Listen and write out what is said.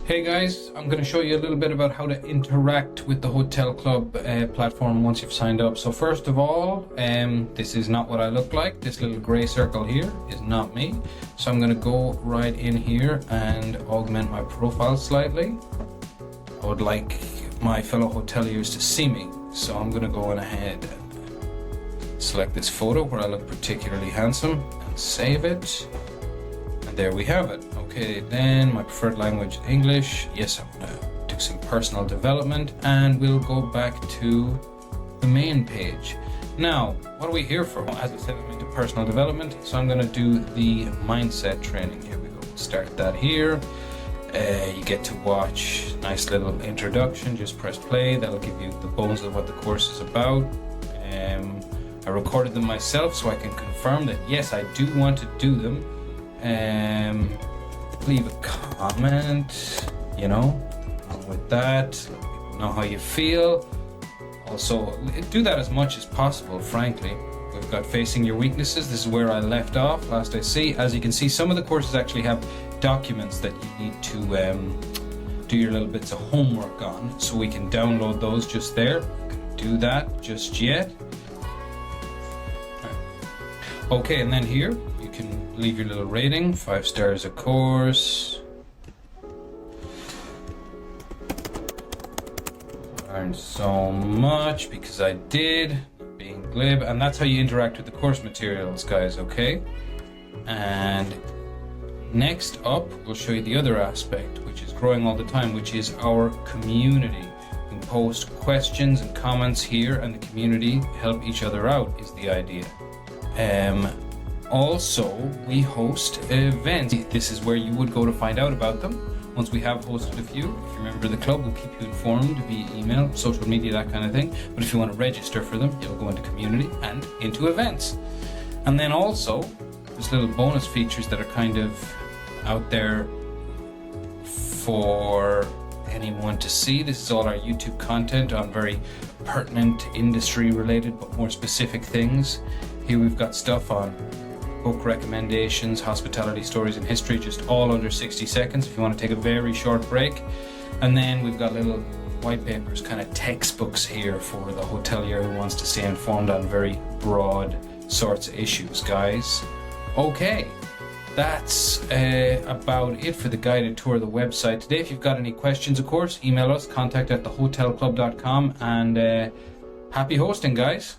Hey guys, I'm going to show you a little bit about how to interact with the Hotel Club platform once you've signed up. So first of all, this is not what I look like. This little gray circle here is not me. So I'm going to go right in here and augment my profile slightly. I would like my fellow hoteliers to see me. So I'm going to go on ahead and select this photo where I look particularly handsome and save it. And there we have it. Okay, then my preferred language is English. Yes, I'm gonna do some personal development and we'll go back to the main page. Now, what are we here for? Well, as I said, I'm into personal development, so I'm gonna do the mindset training. Here we go, start that here. You get to watch nice little introduction, just press play. That'll give you the bones of what the course is about. I recorded them myself so I can confirm that yes, I do want to do them. Leave a comment, with that, let people know how you feel. Also, do that as much as possible, frankly. We've got facing your weaknesses. This is where I left off last I see. As you can see, some of the courses actually have documents that you need to do your little bits of homework on, so we can download those just there. Do that just yet. Okay, and then here you can leave your little rating, 5 stars of course. Learned so much because I did, being glib, and that's how you interact with the course materials, guys, okay? And next up, we'll show you the other aspect, which is growing all the time, which is our community. You can post questions and comments here, and the community help each other out is the idea. Also, we host events. This is where you would go to find out about them. Once we have hosted a few, if you remember the club, we'll keep you informed via email, social media, that kind of thing. But if you want to register for them, you'll go into community and into events. And then also, there's little bonus features that are kind of out there for anyone to see. This is all our YouTube content on very pertinent industry related but more specific things. Here we've got stuff on book recommendations, hospitality stories and history, just all under 60 seconds if you want to take a very short break. And then we've got little white papers, kind of textbooks here for the hotelier who wants to stay informed on very broad sorts of issues, guys. Okay, that's about it for the guided tour of the website today. If you've got any questions, of course, email us, contact@thehotelclub.com, and happy hosting, guys.